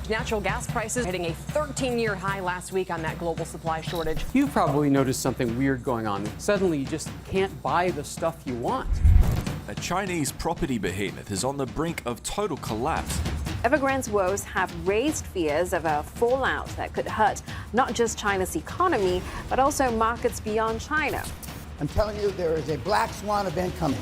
Natural gas prices hitting a 13-year high last week on that global supply shortage. You've probably noticed something weird going on. Suddenly, you just can't buy the stuff you want. A Chinese property behemoth is on the brink of total collapse. Evergrande's woes have raised fears of a fallout that could hurt not just China's economy, but also markets beyond China. I'm telling you, there is a Black Swan event coming.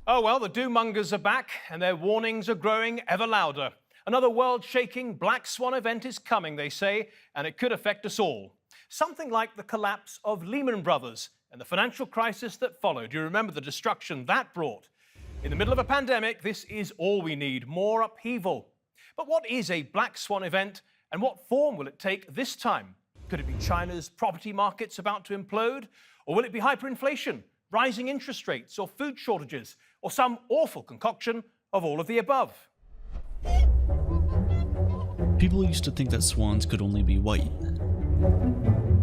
Oh, well, the doom-mongers are back, and their warnings are growing ever louder. Another world-shaking Black Swan event is coming, they say, and it could affect us all. Something like the collapse of Lehman Brothers and the financial crisis that followed. You remember the destruction that brought. In the middle of a pandemic, this is all we need, more upheaval. But what is a Black Swan event, and what form will it take this time? Could it be China's property markets about to implode? Or will it be hyperinflation, rising interest rates, or food shortages, or some awful concoction of all of the above? People used to think that swans could only be white,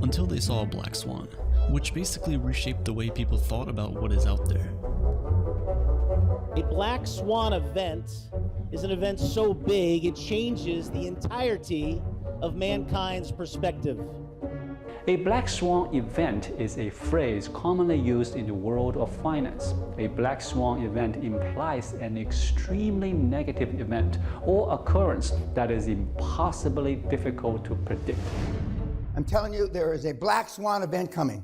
until they saw a black swan, which basically reshaped the way people thought about what is out there. A Black Swan event is an event so big it changes the entirety of mankind's perspective. A black swan event is a phrase commonly used in the world of finance. A black swan event implies an extremely negative event or occurrence that is impossibly difficult to predict. I'm telling you, there is a Black Swan event coming.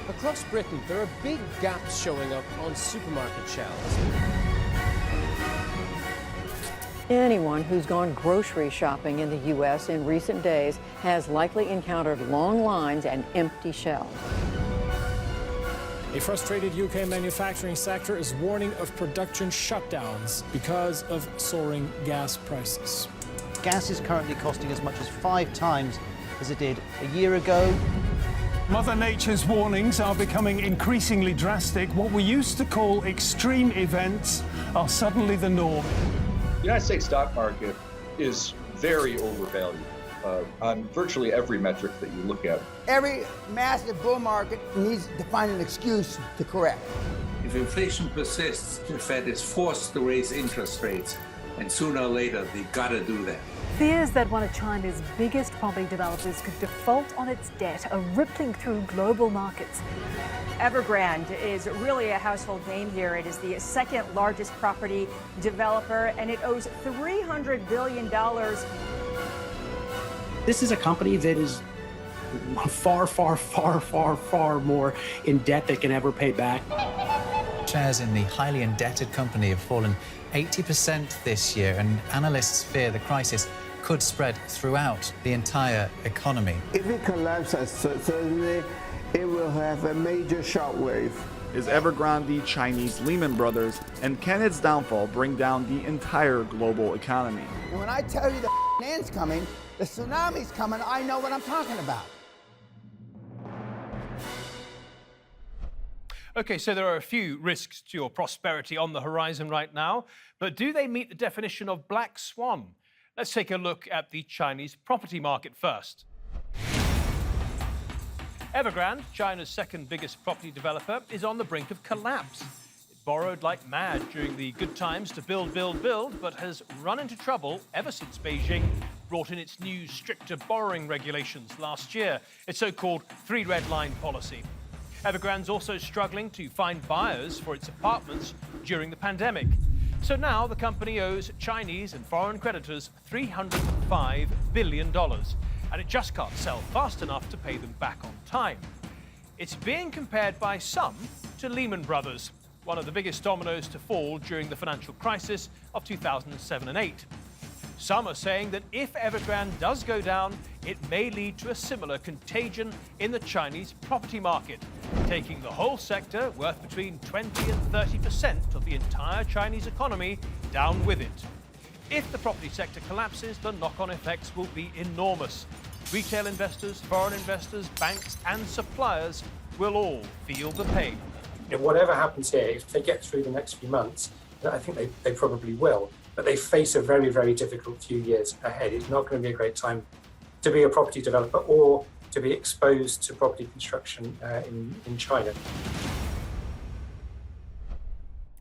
Across Britain, there are big gaps showing up on supermarket shelves. Anyone who's gone grocery shopping in the U.S. in recent days has likely encountered long lines and empty shelves. A frustrated UK manufacturing sector is warning of production shutdowns because of soaring gas prices. Gas is currently costing as much as 5 times as it did a year ago. Mother Nature's warnings are becoming increasingly drastic. What we used to call extreme events are suddenly the norm. The United States stock market is very overvalued on virtually every metric that you look at. Every massive bull market needs to find an excuse to correct. If inflation persists, the Fed is forced to raise interest rates, and sooner or later, they gotta do that. Fears that one of China's biggest property developers could default on its debt are rippling through global markets. Evergrande is really a household name here. It is the second largest property developer, and it owes $300 billion. This is a company that is far more in debt than can ever pay back. Shares in the highly indebted company have fallen 80% this year, and analysts fear the crisis could spread throughout the entire economy. If it collapses, certainly it will have a major shockwave. Is Evergrande Chinese Lehman Brothers, and can its downfall bring down the entire global economy? And when I tell you the end's coming, the tsunami's coming, I know what I'm talking about. Okay, so there are a few risks to your prosperity on the horizon right now, but do they meet the definition of Black Swan? Let's take a look at the Chinese property market first. Evergrande, China's second biggest property developer, is on the brink of collapse. It borrowed like mad during the good times to build, but has run into trouble ever since Beijing brought in its new stricter borrowing regulations last year, its so-called 3 red line policy. Evergrande's also struggling to find buyers for its apartments during the pandemic. So now the company owes Chinese and foreign creditors $305 billion, and it just can't sell fast enough to pay them back on time. It's being compared by some to Lehman Brothers, one of the biggest dominoes to fall during the financial crisis of 2007 and 8. Some are saying that if Evergrande does go down, it may lead to a similar contagion in the Chinese property market, taking the whole sector, worth between 20 and 30% of the entire Chinese economy, down with it. If the property sector collapses, the knock-on effects will be enormous. Retail investors, foreign investors, banks and suppliers will all feel the pain. Whatever happens here, if they get through the next few months, I think they probably will, but they face a very, very difficult few years ahead. It's not going to be a great time to be a property developer or to be exposed to property construction in China.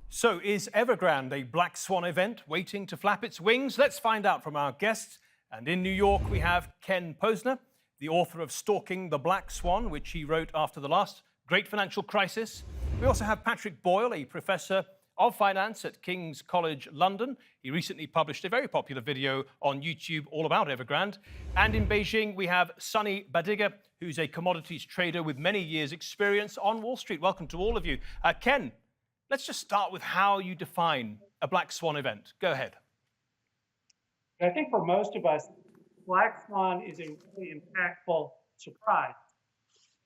So is Evergrande a Black Swan event waiting to flap its wings? Let's find out from our guests. And in New York, we have Ken Posner, the author of Stalking the Black Swan, which he wrote after the last great financial crisis. We also have Patrick Boyle, a professor of finance at King's College London. He recently published a very popular video on YouTube all about Evergrande. And in Beijing, we have Sunny Badiga, who's a commodities trader with many years' experience on Wall Street. Welcome to all of you. Ken, let's just start with how you define a Black Swan event. Go ahead. I think for most of us, Black Swan is a really impactful surprise.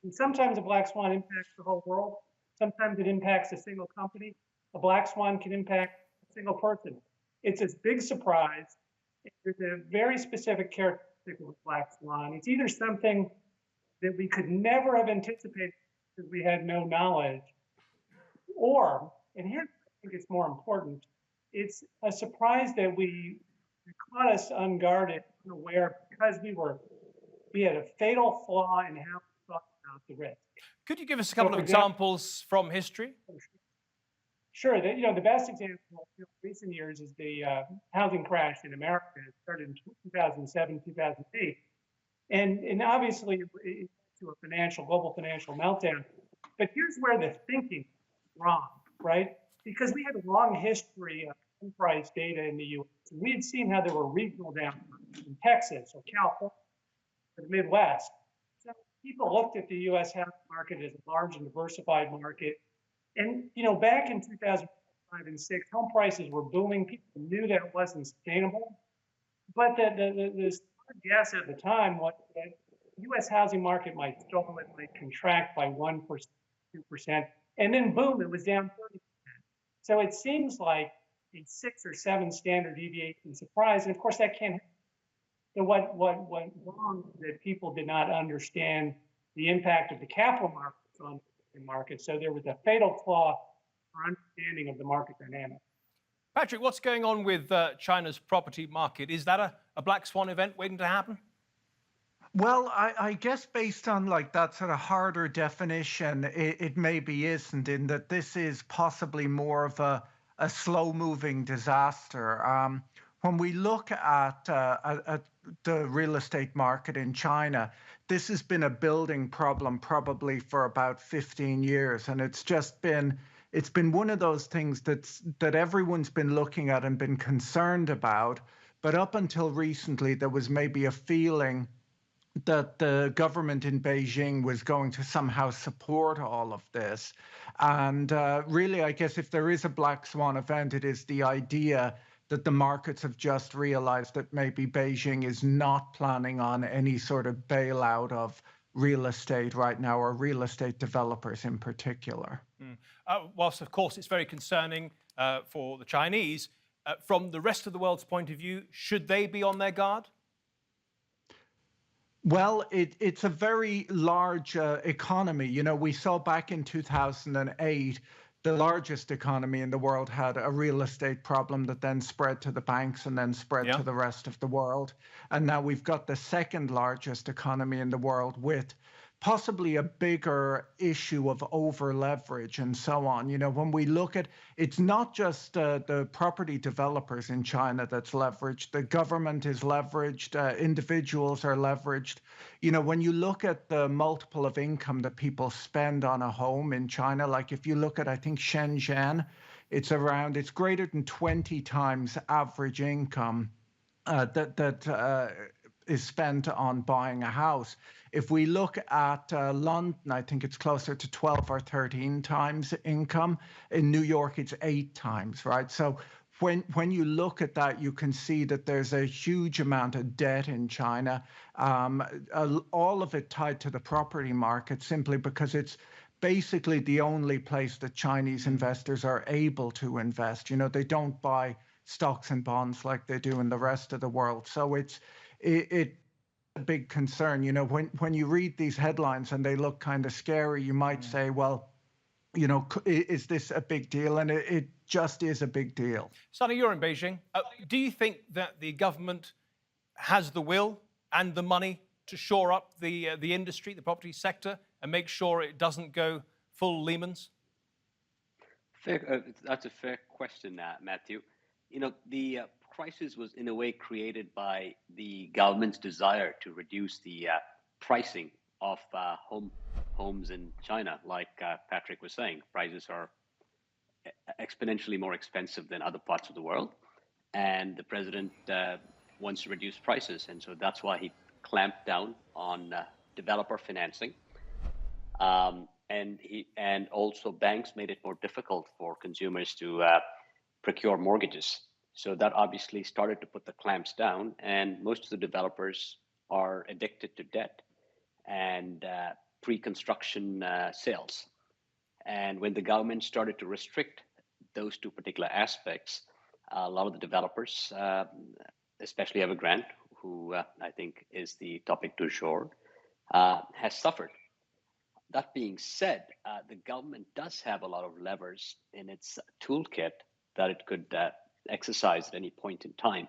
And sometimes a Black Swan impacts the whole world. Sometimes it impacts a single company. A Black Swan can impact a single person. It's a big surprise. There's a very specific characteristic of a Black Swan. It's either something that we could never have anticipated because we had no knowledge, or, and here I think it's more important, it's a surprise that it caught us unguarded, unaware, because we had a fatal flaw in how we thought about the risk. Could you give us a couple of examples from history? Sure. The best example in recent years is the housing crash in America. It started in 2007, 2008. And obviously, it led to a global financial meltdown. But here's where the thinking is wrong, right? Because we had a long history of home price data in the U.S. And we had seen how there were regional downturns in Texas or California or the Midwest. So people looked at the U.S. housing market as a large and diversified market. And, back in 2005 and 2006, home prices were booming. People knew that it wasn't sustainable. But the guess at the time was that the U.S. housing market might stall, it might contract by 1%, 2%, and then boom, it was down 30%. So it seems like a 6 or 7 standard deviation surprise, and of course that can't happen. So what went wrong is that people did not understand the impact of the capital markets on the market. So there was a fatal flaw for understanding of the market dynamics. Patrick, what's going on with China's property market? Is that a Black Swan event waiting to happen? Well, I guess based on that sort of harder definition, it maybe isn't, in that this is possibly more of a slow-moving disaster. When we look at the real estate market in China, this has been a building problem probably for about 15 years, and it's been one of those things that everyone's been looking at and been concerned about. But up until recently, there was maybe a feeling that the government in Beijing was going to somehow support all of this. And really, I guess if there is a Black Swan event, it is the idea that the markets have just realized that maybe Beijing is not planning on any sort of bailout of real estate right now, or real estate developers in particular. Whilst, of course, it's very concerning for the Chinese, from the rest of the world's point of view, should they be on their guard? Well, it's a very large economy. We saw back in 2008, the largest economy in the world had a real estate problem that then spread to the banks and then spread to the rest of the world. And now we've got the second largest economy in the world with possibly a bigger issue of over leverage and so on. When we look at, it's not just the property developers in China that's leveraged. The government is leveraged. Individuals are leveraged. When you look at the multiple of income that people spend on a home in China, like if you look at, I think Shenzhen, it's greater than 20 times average income that is spent on buying a house. If we look at London, I think it's closer to 12 or 13 times income. In New York, it's 8 times, right? So when you look at that, you can see that there's a huge amount of debt in China, all of it tied to the property market, simply because it's basically the only place that Chinese investors are able to invest. They don't buy stocks and bonds like they do in the rest of the world. So it's a big concern. When you read these headlines and they look kind of scary, you might say, well, is this a big deal? And it just is a big deal. Sonny, you're in Beijing. Do you think that the government has the will and the money to shore up the industry, the property sector, and make sure it doesn't go full Lehman's? That's a fair question, Matthew. The crisis was in a way created by the government's desire to reduce the pricing of homes in China. Like Patrick was saying, prices are exponentially more expensive than other parts of the world. And the president wants to reduce prices. And so that's why he clamped down on developer financing. And also banks made it more difficult for consumers to procure mortgages. So that obviously started to put the clamps down, and most of the developers are addicted to debt and pre-construction sales. And when the government started to restrict those two particular aspects, a lot of the developers, especially Evergrande, who I think is the topic du jour, has suffered. That being said, the government does have a lot of levers in its toolkit that it could exercise at any point in time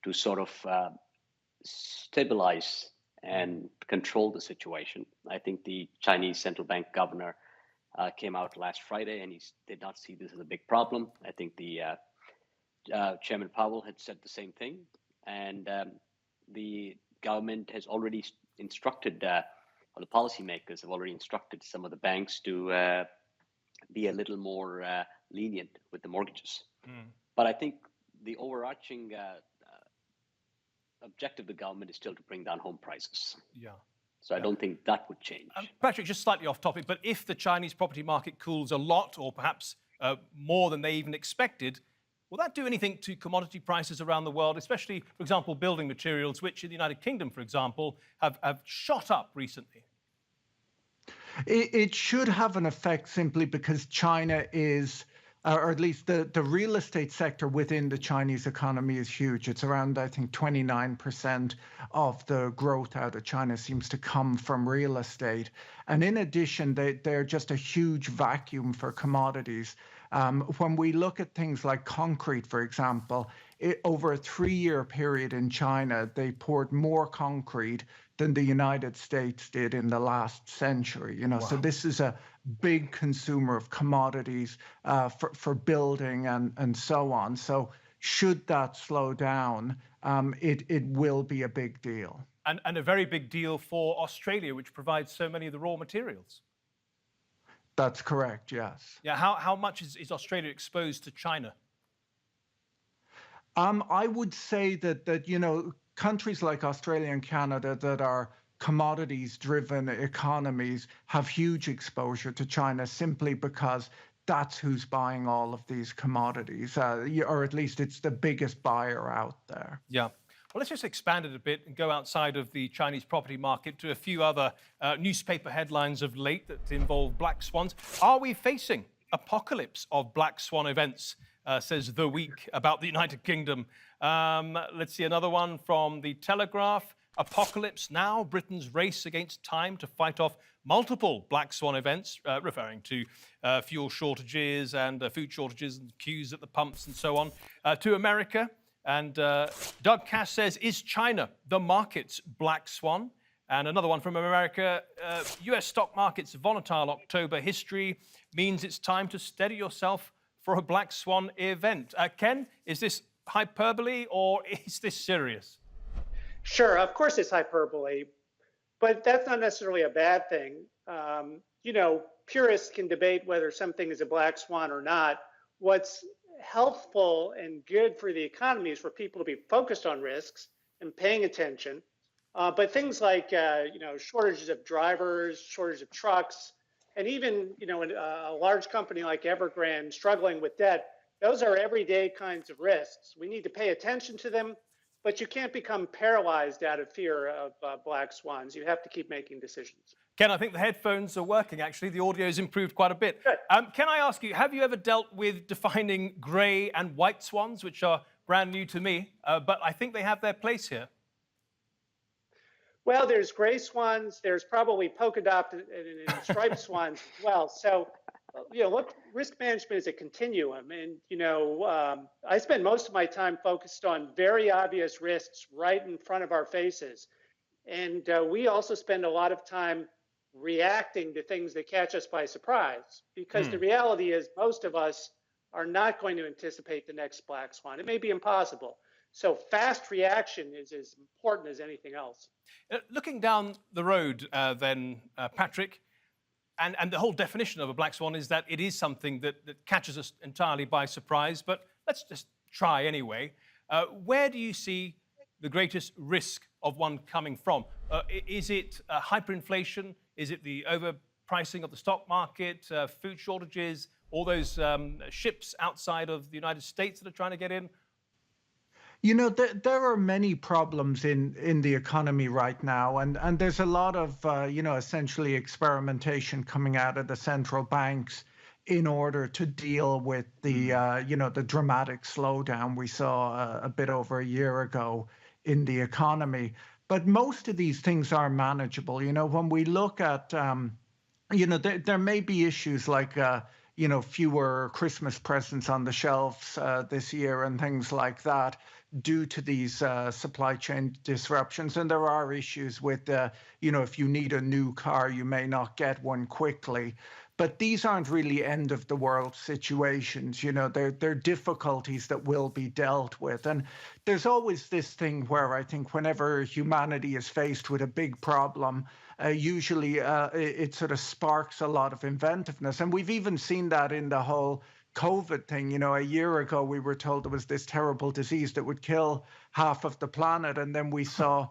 to sort of stabilize and control the situation. I think the Chinese central bank governor came out last Friday and he did not see this as a big problem. I think the Chairman Powell had said the same thing. And the government has already instructed or the policymakers have already instructed some of the banks to be a little more lenient with the mortgages. But I think the overarching objective of the government is still to bring down home prices. Yeah. So I don't think that would change. Patrick, just slightly off topic, but if the Chinese property market cools a lot, or perhaps more than they even expected, will that do anything to commodity prices around the world, especially, for example, building materials, which in the United Kingdom, for example, have shot up recently? It should have an effect simply because China is, or at least the real estate sector within the Chinese economy is huge. It's around, I think, 29% of the growth out of China seems to come from real estate. And in addition, they're just a huge vacuum for commodities. When we look at things like concrete, for example, over a 3-year period in China, they poured more concrete than the United States did in the last century. Wow. So this is a big consumer of commodities for building and so on. So should that slow down, it will be a big deal. And a very big deal for Australia, which provides so many of the raw materials. That's correct, yes. Yeah, how much is Australia exposed to China? I would say that countries like Australia and Canada that are commodities-driven economies have huge exposure to China simply because that's who's buying all of these commodities, or at least it's the biggest buyer out there. Yeah. Well, let's just expand it a bit and go outside of the Chinese property market to a few other newspaper headlines of late that involve black swans. Are we facing apocalypse of black swan events, says The Week about the United Kingdom. Let's see another one from The Telegraph. Apocalypse now, Britain's race against time to fight off multiple black swan events, referring to fuel shortages and food shortages and queues at the pumps and so on, to America. And Doug Cass says, is China the market's black swan? And another one from America, US stock market's volatile October history means it's time to steady yourself for a black swan event. Ken, is this hyperbole or is this serious? Sure, of course it's hyperbole, but that's not necessarily a bad thing. Purists can debate whether something is a black swan or not. What's healthful and good for the economy is for people to be focused on risks and paying attention. But things like, shortages of drivers, shortage of trucks, and even, a large company like Evergrande struggling with debt, those are everyday kinds of risks. We need to pay attention to them, but you can't become paralyzed out of fear of black swans. You have to keep making decisions. Ken, I think the headphones are working, actually. The audio's improved quite a bit. Can I ask you, have you ever dealt with defining grey and white swans, which are brand new to me, but I think they have their place here? Well, there's gray swans. There's probably polka dot and striped swans as well. So look, risk management is a continuum. And, I spend most of my time focused on very obvious risks right in front of our faces. And we also spend a lot of time reacting to things that catch us by surprise, because the reality is most of us are not going to anticipate the next black swan. It may be impossible. So fast reaction is as important as anything else. Looking down the road, Patrick, and the whole definition of a black swan is that it is something that catches us entirely by surprise, but let's just try anyway. Where do you see the greatest risk of one coming from? Is it hyperinflation? Is it the overpricing of the stock market, food shortages, all those ships outside of the United States that are trying to get in? There are many problems in the economy right now, and there's a lot of, essentially experimentation coming out of the central banks in order to deal with the, the dramatic slowdown we saw a bit over a year ago in the economy. But most of these things are manageable. When we look at, there may be issues like, fewer Christmas presents on the shelves this year and things like that due to these supply chain disruptions. And there are issues with, if you need a new car, you may not get one quickly. But these aren't really end of the world situations. They're difficulties that will be dealt with. And there's always this thing where I think whenever humanity is faced with a big problem, usually it sort of sparks a lot of inventiveness. And we've even seen that in the whole COVID thing. A year ago, we were told there was this terrible disease that would kill half of the planet. And then we saw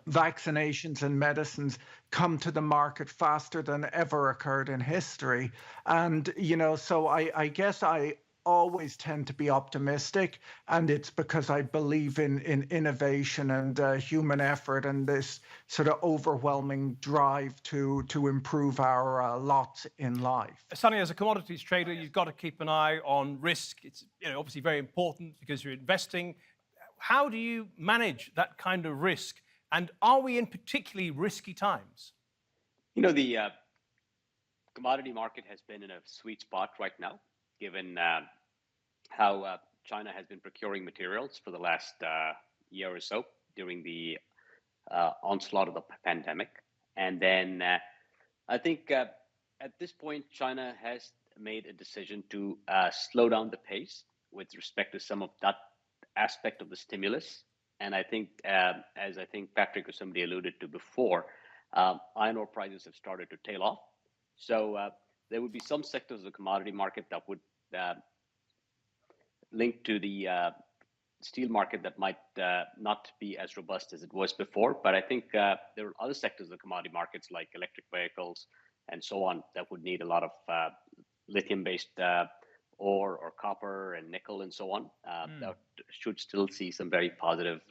vaccinations and medicines come to the market faster than ever occurred in history. And, so I guess I always tend to be optimistic, and it's because I believe in innovation and human effort and this sort of overwhelming drive to improve our lot in life. Sonny, as a commodities trader, you've got to keep an eye on risk. It's obviously very important because you're investing. How do you manage that kind of risk? And are we in particularly risky times? The commodity market has been in a sweet spot right now, given how China has been procuring materials for the last year or so during the onslaught of the pandemic. And then I think at this point, China has made a decision to slow down the pace with respect to some of that aspect of the stimulus. And I think, as I think Patrick or somebody alluded to before, iron ore prices have started to tail off. So there would be some sectors of the commodity market that would link to the steel market that might not be as robust as it was before. But I think there are other sectors of the commodity markets like electric vehicles and so on that would need a lot of lithium-based ore or copper and nickel and so on. That should still see some very positive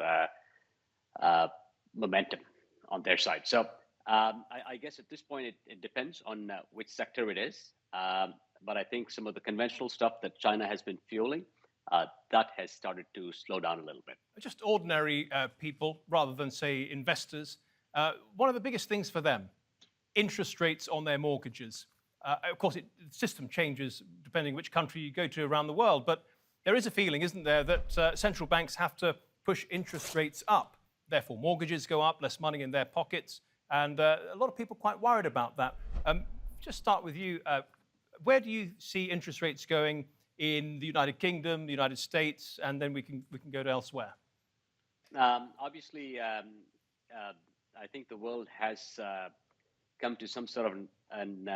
momentum on their side. So I guess at this point, it depends on which sector it is. But I think some of the conventional stuff that China has been fueling, that has started to slow down a little bit. Just ordinary people, rather than, say, investors, one of the biggest things for them, interest rates on their mortgages. Of course, the system changes depending which country you go to around the world, but there is a feeling, isn't there, that central banks have to push interest rates up. Therefore, mortgages go up, less money in their pockets, and a lot of people are quite worried about that. Just start with you. Where do you see interest rates going in the United Kingdom, the United States, and then we can go to elsewhere? Obviously, I think the world has come to some sort of an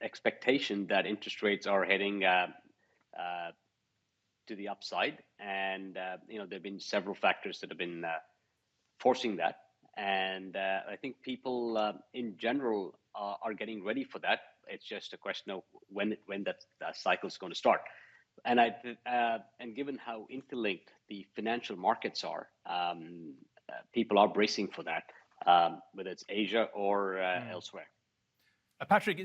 expectation that interest rates are heading to the upside, and there have been several factors that have been forcing that, and I think people in general are getting ready for that. It's just a question of when that cycle is going to start, and and given how interlinked the financial markets are, people are bracing for that, whether it's Asia or elsewhere. Patrick,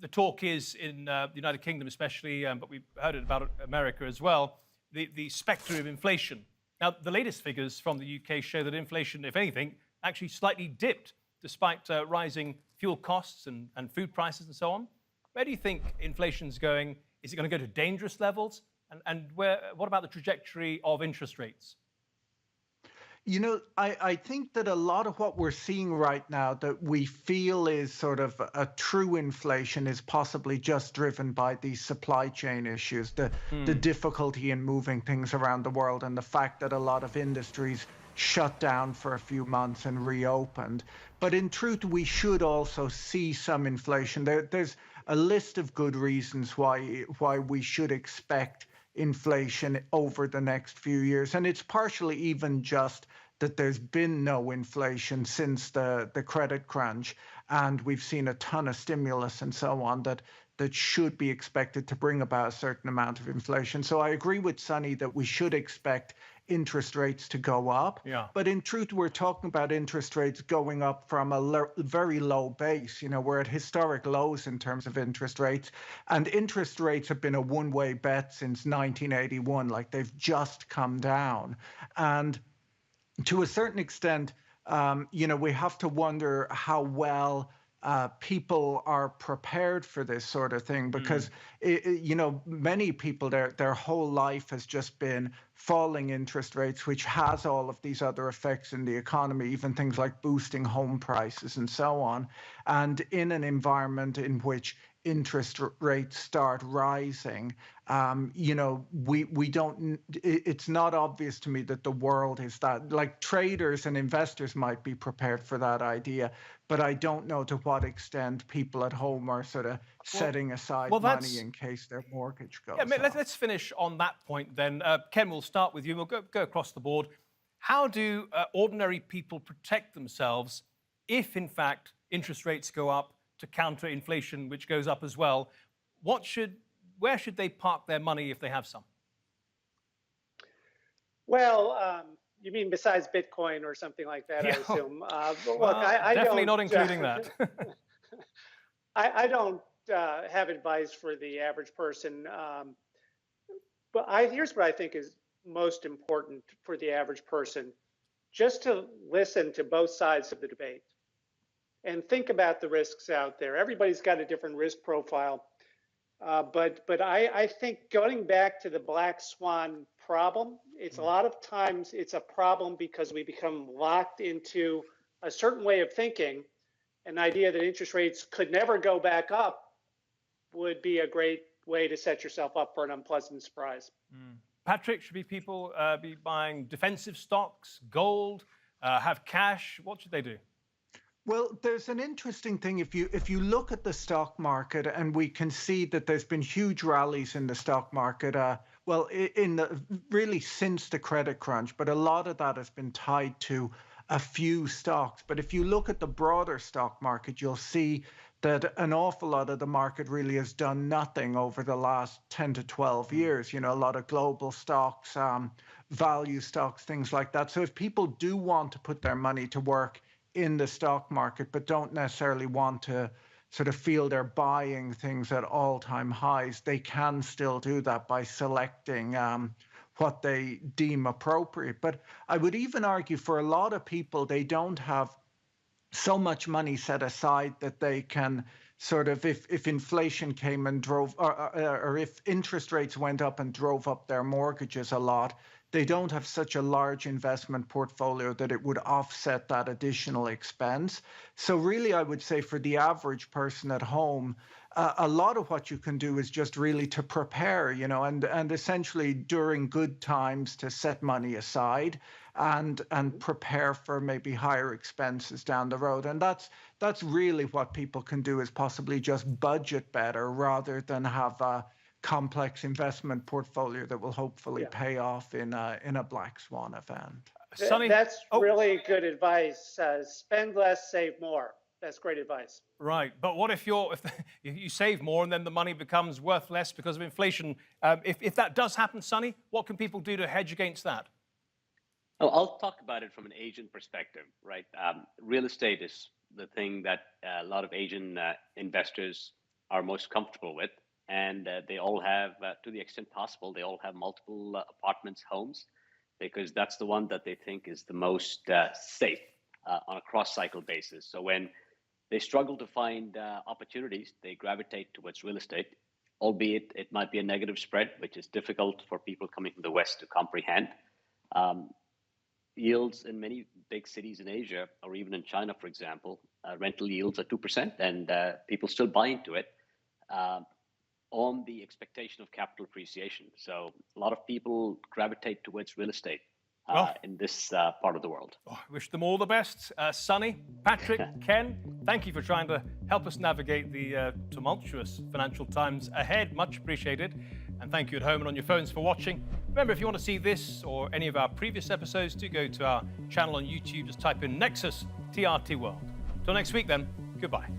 the talk is in the United Kingdom especially, but we've heard it about America as well, the spectre of inflation. Now, the latest figures from the UK show that inflation, if anything, actually slightly dipped despite rising fuel costs and food prices and so on. Where do you think inflation's going? Is it going to go to dangerous levels? And what about the trajectory of interest rates? You know, I think that a lot of what we're seeing right now that we feel is sort of a true inflation is possibly just driven by these supply chain issues, the difficulty in moving things around the world, and the fact that a lot of industries shut down for a few months and reopened. But in truth, we should also see some inflation. There's a list of good reasons why we should expect inflation over the next few years. And it's partially even just that there's been no inflation since the credit crunch, and we've seen a ton of stimulus and so on that should be expected to bring about a certain amount of inflation. So I agree with Sonny that we should expect interest rates to go up. Yeah. But in truth, we're talking about interest rates going up from a very low base. You know, we're at historic lows in terms of interest rates, and interest rates have been a one-way bet since 1981. Like, they've just come down. And to a certain extent, you know, we have to wonder how well people are prepared for this sort of thing, because you know, many people, their whole life has just been falling interest rates, which has all of these other effects in the economy, even things like boosting home prices and so on. And in an environment in which interest rates start rising, you know, we don't, it's not obvious to me that the world is that, like, traders and investors might be prepared for that idea, but I don't know to what extent people at home are sort of setting aside money in case their mortgage goes up. Let's finish on that point then. Ken, we'll start with you. We'll go across the board. How do ordinary people protect themselves if, in fact, interest rates go up to counter inflation, which goes up as well? Where should they park their money if they have some? Well, you mean besides Bitcoin or something like that, I assume. But look, I definitely don't, not including that. I don't have advice for the average person. But here's what I think is most important for the average person: just to listen to both sides of the debate and think about the risks out there. Everybody's got a different risk profile. But I think going back to the Black Swan problem, it's a lot of times it's a problem because we become locked into a certain way of thinking. An idea that interest rates could never go back up would be a great way to set yourself up for an unpleasant surprise. Patrick, should people be buying defensive stocks, gold, have cash? What should they do? Well, there's an interesting thing. If you look at the stock market, and we can see that there's been huge rallies in the stock market, really since the credit crunch, but a lot of that has been tied to a few stocks. But if you look at the broader stock market, you'll see that an awful lot of the market really has done nothing over the last 10 to 12 years. You know, a lot of global stocks, value stocks, things like that. So if people do want to put their money to work in the stock market, but don't necessarily want to sort of feel they're buying things at all-time highs, they can still do that by selecting what they deem appropriate. But I would even argue for a lot of people, they don't have so much money set aside that they can sort of, if inflation came and drove, or if interest rates went up and drove up their mortgages a lot, they don't have such a large investment portfolio that it would offset that additional expense. So really, I would say for the average person at home, a lot of what you can do is just really to prepare, you know, and essentially during good times to set money aside and prepare for maybe higher expenses down the road. And that's really what people can do, is possibly just budget better rather than have a complex investment portfolio that will hopefully pay off in a Black Swan event. That's really good advice. Spend less, save more. That's great advice. Right, but what if you save more and then the money becomes worth less because of inflation? If that does happen, Sonny, what can people do to hedge against that? Oh, I'll talk about it from an Asian perspective, right? Real estate is the thing that a lot of Asian investors are most comfortable with. And they all have, to the extent possible, they all have multiple apartments, homes, because that's the one that they think is the most safe on a cross-cycle basis. So when they struggle to find opportunities. They gravitate towards real estate, albeit it might be a negative spread, which is difficult for people coming from the West to comprehend. Yields in many big cities in Asia, or even in China, for example, rental yields are 2%, and people still buy into it on the expectation of capital appreciation. So a lot of people gravitate towards real estate in this part of the world. I wish them all the best. Sonny, Patrick, Ken, thank you for trying to help us navigate the tumultuous financial times ahead. Much appreciated. And thank you at home and on your phones for watching. Remember, if you want to see this or any of our previous episodes, do go to our channel on YouTube. Just type in Nexus TRT World. Till next week then, goodbye.